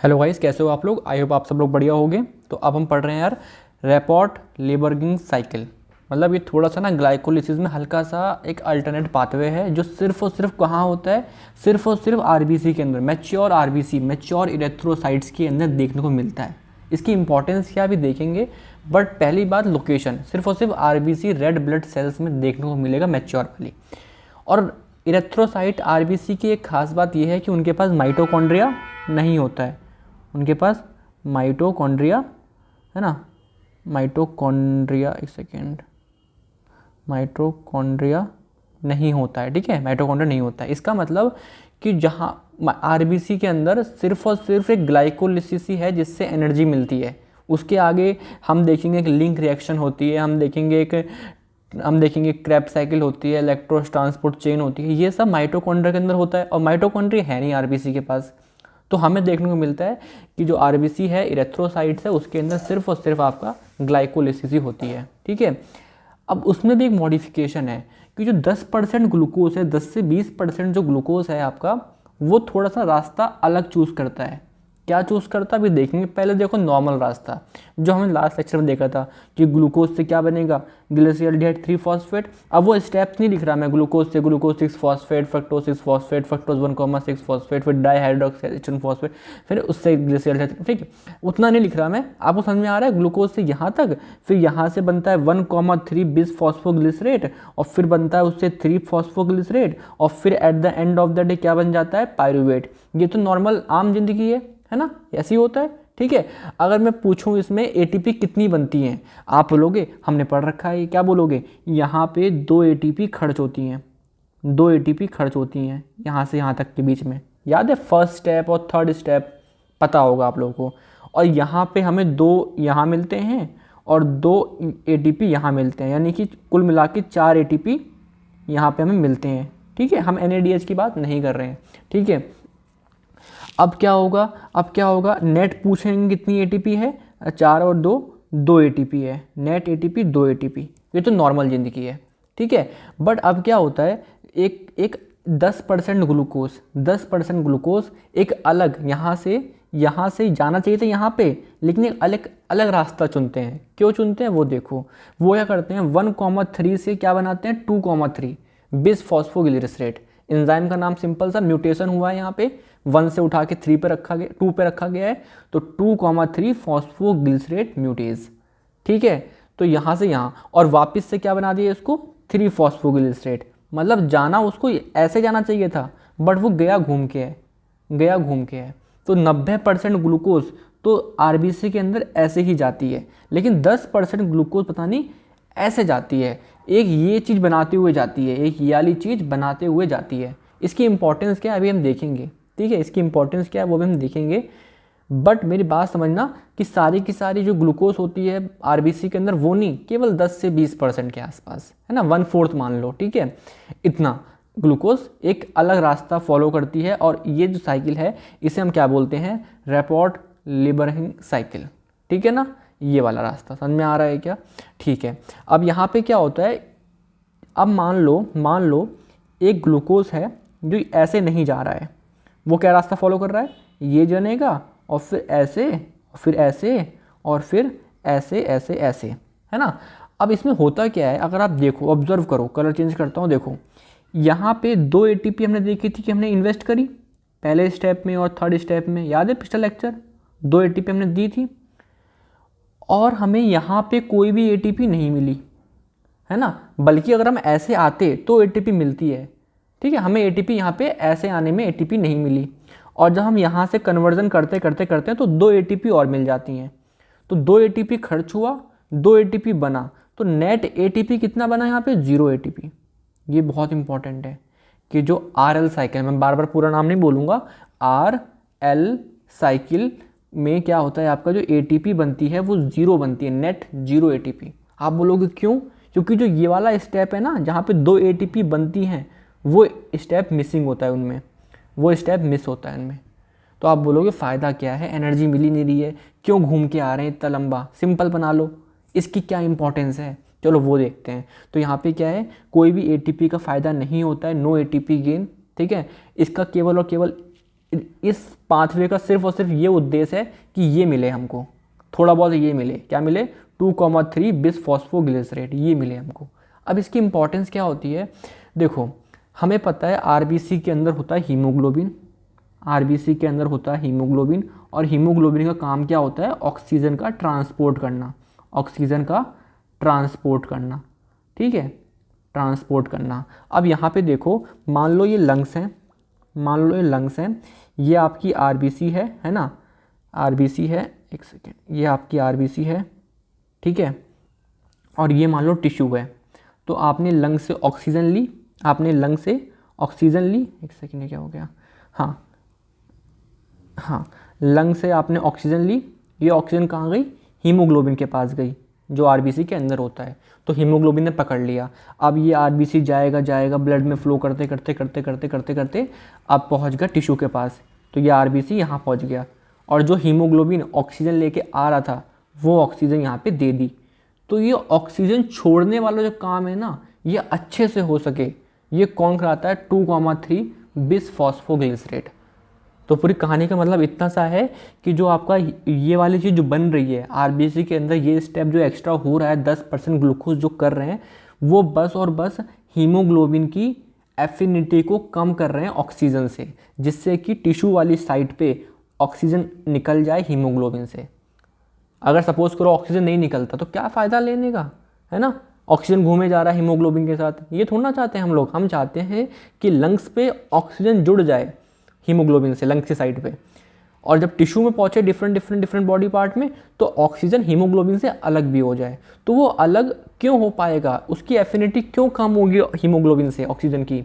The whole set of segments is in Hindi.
हेलो गाइस, कैसे हो आप लोग। आई होप आप सब लोग बढ़िया होंगे। तो अब हम पढ़ रहे हैं यार रेपॉर्ट-लिबर्गिंग साइकिल। मतलब ये थोड़ा सा ना ग्लाइकोलिसिस में हल्का सा एक अल्टरनेट पाथवे है जो सिर्फ और सिर्फ कहाँ होता है, सिर्फ और सिर्फ आरबीसी के अंदर, मैच्योर आरबीसी, मैच्योर इरेथ्रोसाइट्स के अंदर देखने को मिलता है। इसकी इंपॉर्टेंस क्या भी देखेंगे, बट पहली बात लोकेशन, सिर्फ और सिर्फ आरबीसी रेड ब्लड सेल्स में देखने को मिलेगा मैच्योर वाली। और इरेथ्रोसाइट आरबीसी की एक खास बात यह है कि उनके पास माइटोकॉन्ड्रिया नहीं होता है। उनके पास माइटोकॉन्ड्रिया है ना, माइटोकॉन्ड्रिया, एक सेकेंड, माइटोकॉन्ड्रिया नहीं होता है। ठीक है, माइटोकॉन्ड्रिया नहीं होता है। इसका मतलब कि जहाँ आरबीसी के अंदर सिर्फ और सिर्फ एक ग्लाइकोलिसिस ही है जिससे एनर्जी मिलती है। उसके आगे हम देखेंगे एक लिंक रिएक्शन होती है, हम देखेंगे क्रेब्स साइकिल होती है, इलेक्ट्रोस ट्रांसपोर्ट चेन होती है। ये सब माइटोकॉन्ड्रिया के अंदर होता है और माइटोकॉन्ड्रिया है नहीं आरबीसी के पास। तो हमें देखने को मिलता है कि जो आरबीसी है, इरेथ्रोसाइट्स है, उसके अंदर सिर्फ और सिर्फ आपका ग्लाइकोलिसिस ही होती है। ठीक है, अब उसमें भी एक मॉडिफिकेशन है कि जो 10% ग्लूकोज है, 10 से 20% जो ग्लूकोज है आपका, वो थोड़ा सा रास्ता अलग चूज़ करता है। क्या चूज़ करता है अभी देखेंगे। पहले देखो नॉर्मल रास्ता जो हमने लास्ट लेक्चर में देखा था कि ग्लूकोज से क्या बनेगा, ग्लिसरॉल्डिहाइड 3 फॉस्फेट। अब वो स्टेप्स नहीं लिख रहा मैं, ग्लूकोज से glucose 6 phosphate, fructose 6 phosphate, fructose 1,6 phosphate, फिर डाईहाइड्रोक्सी फॉस्फेट, फिर उससे ग्लिसरॉल्डिहाइड। ठीक है, उतना नहीं लिख रहा मैं, आपको समझ में आ रहा है। ग्लूकोज से यहाँ तक, फिर यहाँ से बनता है 1,3 बिस फॉस्फोग्लिसरेट, और फिर बनता है उससे 3 फॉस्फोग्लिसरेट, और फिर at the end of the day क्या बन जाता है, पायरुवेट। ये तो नॉर्मल आम जिंदगी है ना, ऐसे ही होता है। ठीक है, अगर मैं पूछूं इसमें एटीपी कितनी बनती हैं, आप बोलोगे हमने पढ़ रखा है, क्या बोलोगे, यहाँ पे 2 एटीपी खर्च होती हैं, 2 एटीपी खर्च होती हैं यहाँ से यहाँ तक के बीच में। याद है, फर्स्ट स्टेप और थर्ड स्टेप पता होगा आप लोगों को। और यहाँ पे हमें 2 यहाँ मिलते हैं और 2 एटीपी यहाँ मिलते हैं, यानी कि कुल मिला के 4 एटीपी यहाँ पे हमें मिलते हैं। ठीक है, हम एनएडीएच की बात नहीं कर रहे हैं। ठीक है, अब क्या होगा, नेट पूछेंगे कितनी एटीपी है, 4 और 2 एटीपी है, नेट एटीपी 2 एटीपी। ये तो नॉर्मल ज़िंदगी है। ठीक है, बट अब क्या होता है, एक 10% ग्लूकोज, 10% ग्लूकोज एक अलग यहाँ से जाना चाहिए था यहाँ पे, लेकिन एक अलग अलग रास्ता चुनते हैं। क्यों चुनते हैं वो देखो, वो क्या करते हैं, 1,3 से क्या बनाते हैं, 2,3 बिस फॉस्फोग्लिसरेट। एंजाइम का नाम सिंपल सा, म्यूटेशन हुआ है यहाँ पे, 1 से उठा के 3 पे रखा गया, 2 पे रखा गया है, तो 2,3 फॉस्फोग्लिसरेट म्यूटेज। ठीक है, तो यहाँ से यहाँ और वापस से क्या बना दिया इसको, 3 फॉस्फोग्लिसरेट। मतलब जाना उसको ऐसे जाना चाहिए था, बट वो गया घूम के है। तो 90% ग्लूकोज तो आरबीसी के अंदर ऐसे ही जाती है, लेकिन 10% ग्लूकोज पता नहीं ऐसे जाती है, एक ये चीज़ बनाते हुए जाती है, एक ये वाली चीज़ बनाते हुए जाती है। इसकी इंपॉर्टेंस क्या है अभी हम देखेंगे। ठीक है, इसकी इंपॉर्टेंस क्या है वो भी हम देखेंगे, बट मेरी बात समझना कि सारी की सारी जो ग्लूकोज होती है आरबीसी के अंदर वो नहीं, केवल 10 से 20% के आसपास है ना, 1/4 मान लो। ठीक है, इतना ग्लूकोज एक अलग रास्ता फॉलो करती है, और ये जो साइकिल है इसे हम क्या बोलते हैं, रेपॉर्ट-लिबर्गिंग साइकिल। ठीक है ना, ये वाला रास्ता समझ में आ रहा है क्या। ठीक है, अब यहाँ पे क्या होता है, अब मान लो एक ग्लूकोज है जो ऐसे नहीं जा रहा है, वो क्या रास्ता फॉलो कर रहा है, ये जनेगा और फिर ऐसे और फिर ऐसे और फिर ऐसे ऐसे ऐसे, है ना। अब इसमें होता क्या है, अगर आप देखो, ऑब्जर्व करो, कलर चेंज करता हूँ, देखो यहाँ पे 2 एटीपी हमने देखी थी कि हमने इन्वेस्ट करी पहले स्टेप में और थर्ड स्टेप में, याद है पिछला लेक्चर, 2 एटीपी हमने दी थी, और हमें यहाँ पे कोई भी एटीपी नहीं मिली, है ना। बल्कि अगर हम ऐसे आते तो एटीपी मिलती है। ठीक है, हमें एटीपी यहाँ पे ऐसे आने में एटीपी नहीं मिली, और जब हम यहाँ से कन्वर्जन करते हैं तो 2 एटीपी और मिल जाती हैं। तो 2 एटीपी खर्च हुआ, 2 एटीपी बना, तो नेट एटीपी कितना बना यहाँ पे, 0 एटीपी। ये बहुत इंपॉर्टेंट है कि जो RL साइकिल, मैं बार बार पूरा नाम नहीं बोलूँगा, RL साइकिल में क्या होता है, आपका जो एटीपी बनती है वो 0 बनती है, नेट 0 एटीपी। आप बोलोगे क्यों, क्योंकि जो ये वाला स्टेप है ना, जहाँ पे 2 एटीपी बनती हैं, वो स्टेप मिसिंग होता है उनमें, वो स्टेप मिस होता है इनमें। तो आप बोलोगे फ़ायदा क्या है, एनर्जी मिल ही नहीं रही है, क्यों घूम के आ रहे हैं इतना लंबा, सिंपल बना लो, इसकी क्या इंपॉर्टेंस है, चलो वो देखते हैं। तो यहाँ पे क्या है, कोई भी एटीपी का फ़ायदा नहीं होता है, नो एटीपी गेन। ठीक है, इसका केवल और केवल इस पाथवे का सिर्फ और सिर्फ ये उद्देश्य है कि ये मिले हमको, थोड़ा बहुत ये मिले, क्या मिले, 2,3 बिस फॉस्फोग्लिसरेट, ये मिले हमको। अब इसकी इंपॉर्टेंस क्या होती है, देखो हमें पता है आरबीसी के अंदर होता है हीमोग्लोबिन, आरबीसी के अंदर होता है हीमोग्लोबिन, और हीमोग्लोबिन का काम क्या होता है, ऑक्सीजन का ट्रांसपोर्ट करना, ऑक्सीजन का ट्रांसपोर्ट करना, ठीक है, ट्रांसपोर्ट करना। अब यहाँ पे देखो, मान लो ये लंग्स हैं, मान लो ये लंग्स हैं, ये आपकी आरबीसी है ना, आरबीसी है, एक सेकेंड, ये आपकी आरबीसी है, ठीक है, और ये मान लो टिश्यू है। तो आपने लंग से ऑक्सीजन ली, आपने लंग से ऑक्सीजन ली, एक सेकेंड, ये क्या हो गया, हाँ हाँ, लंग से आपने ऑक्सीजन ली, ये ऑक्सीजन कहाँ गई, हीमोग्लोबिन के पास गई, जो आरबीसी के अंदर होता है। तो हीमोग्लोबिन ने पकड़ लिया, अब ये आरबीसी जाएगा जाएगा ब्लड में फ्लो करते करते करते करते करते करते अब पहुंच गया टिश्यू के पास, तो ये आरबीसी यहाँ पहुंच गया, और जो हीमोग्लोबिन ऑक्सीजन लेके आ रहा था वो ऑक्सीजन यहाँ पे दे दी। तो ये ऑक्सीजन छोड़ने वाला जो काम है ना, ये अच्छे से हो सके, ये कौन कराता है, 2,3 बिस फॉस्फोग्लिसरेट। तो पूरी कहानी का मतलब इतना सा है कि जो आपका ये वाली चीज़ जो बन रही है आरबीसी के अंदर, ये स्टेप जो एक्स्ट्रा हो रहा है 10% ग्लूकोज जो कर रहे हैं, वो बस और बस हीमोग्लोबिन की एफिनिटी को कम कर रहे हैं ऑक्सीजन से, जिससे कि टिश्यू वाली साइड पे ऑक्सीजन निकल जाए हीमोग्लोबिन से। अगर सपोज करो ऑक्सीजन नहीं निकलता तो क्या फ़ायदा लेने का, है ना, ऑक्सीजन घूमे जा रहा है हीमोग्लोबिन के साथ, ये थोड़ा ना चाहते हैं हम लोग। हम चाहते हैं कि लंग्स पे ऑक्सीजन जुड़ जाए हीमोग्लोबिन से लंग्स की साइड पे, और जब टिश्यू में पहुंचे डिफरेंट बॉडी पार्ट में, तो ऑक्सीजन हीमोग्लोबिन से अलग भी हो जाए। तो वो अलग क्यों हो पाएगा, उसकी एफिनिटी क्यों कम होगी हीमोग्लोबिन से ऑक्सीजन की,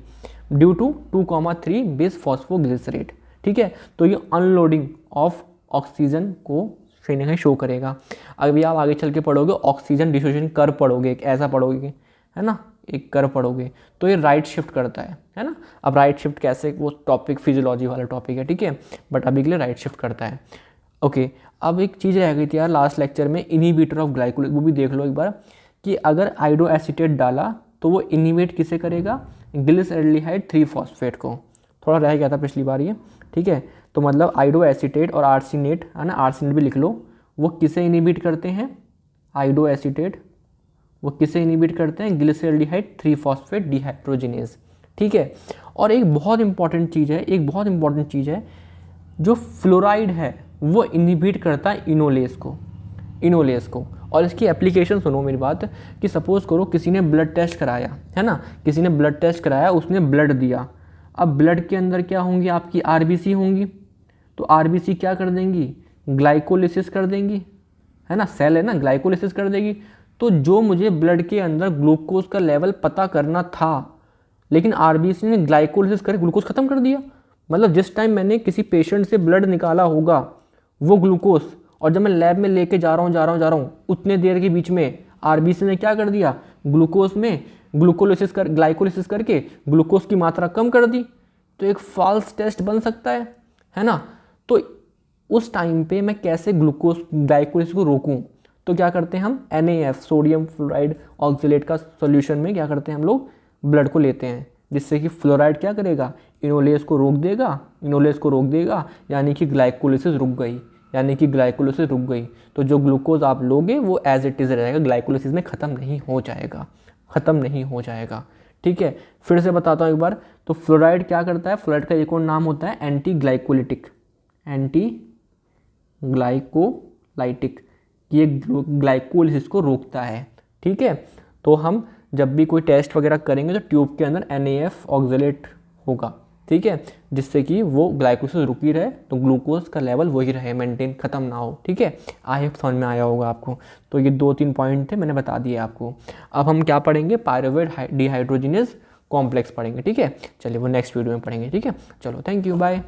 ड्यू टू 2,3 बिस फॉस्फोग्लिसरेट, ठीक है। तो ये अनलोडिंग ऑफ ऑक्सीजन को कहीं ना कहीं शो करेगा। अभी आप आगे चल के पढ़ोगे ऑक्सीजन डिसोसिएशन कर्व पढ़ोगे, एक ऐसा पढ़ोगे, है ना, एक कर्व पढ़ोगे, तो ये राइट शिफ्ट करता है ना। अब राइट शिफ्ट कैसे, वो टॉपिक फिजियोलॉजी वाला टॉपिक है, ठीक है, बट अभी के लिए राइट शिफ्ट करता है। ओके, अब एक चीज़ रह गई थी यार लास्ट लेक्चर में, इनहिबिटर ऑफ ग्लाइकोलिस, वो भी देख लो एक बार, कि अगर आइडो एसीटेट डाला तो वो इनहिबिट किसे करेगा, ग्लिसरॉल्डिहाइड 3 फॉस्फेट को। थोड़ा रह गया था पिछली बार ये, ठीक है। तो मतलब आइडो एसीटेट और आर्सिनेट, है ना, आर्सिनेट भी लिख लो, वो किसे इनहिबिट करते हैं, आइडो एसीटेट वो किसे इनहिबिट करते हैं, ग्लिसरॉल्डिहाइड 3 फॉस्फेट डिहाइड्रोजिनेज, ठीक है। और एक बहुत इंपॉर्टेंट चीज़ है, एक बहुत इंपॉर्टेंट चीज़ है, जो फ्लोराइड है वो इनहिबिट करता है इनोलेस को, इनोलेस को। और इसकी एप्लीकेशन सुनो मेरी बात, कि सपोज करो किसी ने ब्लड टेस्ट कराया, है ना, किसी ने ब्लड टेस्ट कराया, उसने ब्लड दिया, अब ब्लड के अंदर क्या होंगी, आपकी आरबीसी होंगी, तो आरबीसी क्या कर देंगी, ग्लाइकोलिसिस कर देंगी, है ना, सेल है ना, ग्लाइकोलिसिस कर देगी। तो जो मुझे ब्लड के अंदर ग्लूकोज का लेवल पता करना था, लेकिन आरबीसी ने ग्लाइकोलिसिस कर ग्लूकोज खत्म कर दिया। मतलब जिस टाइम मैंने किसी पेशेंट से ब्लड निकाला होगा वो ग्लूकोज, और जब मैं लैब में लेके जा रहा हूँ उतने देर के बीच में आरबीसी ने क्या कर दिया, ग्लूकोज में ग्लाइकोलिसिस करके ग्लूकोज की मात्रा कम कर दी। तो एक फॉल्स टेस्ट बन सकता है ना। तो उस टाइम पे मैं कैसे ग्लूकोज ग्लाइकोलिसिस को रोकूं, तो क्या करते हैं हम, NaF सोडियम फ्लोराइड ऑक्जेलेट का सॉल्यूशन में क्या करते हैं हम लोग, ब्लड को लेते हैं, जिससे कि फ्लोराइड क्या करेगा, इनोलेस को रोक देगा, इनोलेस को रोक देगा, यानी कि ग्लाइकोलिसिस रुक गई, यानी कि ग्लाइकोलिसिस रुक गई। तो जो ग्लूकोज आप लोगे वो एज इट इज़ रहेगा, ग्लाइकोलिसिस में ख़त्म नहीं हो जाएगा, ख़त्म नहीं हो जाएगा, ठीक है। फिर से बताता हूँ एक बार, तो फ्लोराइड क्या करता है, फ्लोराइड का एक और नाम होता है एंटी ग्लाइकोलिटिक, एंटी ग्लाइकोलाइटिक, ये ग्लाइकोलिसिस को रोकता है, ठीक है। तो हम जब भी कोई टेस्ट वगैरह करेंगे तो ट्यूब के अंदर NaF ऑक्जेलेट होगा, ठीक है, जिससे कि वो ग्लाइकोलिसिस रुकी रहे, तो ग्लूकोज का लेवल वही रहे, मेंटेन, ख़त्म ना हो, ठीक है। आई होप समझ में आया होगा आपको। तो ये 2-3 पॉइंट थे, मैंने बता दिए आपको। अब हम क्या पढ़ेंगे, पायरुवेट डिहाइड्रोजिनेज कॉम्प्लेक्स पढ़ेंगे, ठीक है। चलिए वो नेक्स्ट वीडियो में पढ़ेंगे, ठीक है। चलो, थैंक यू, बाय।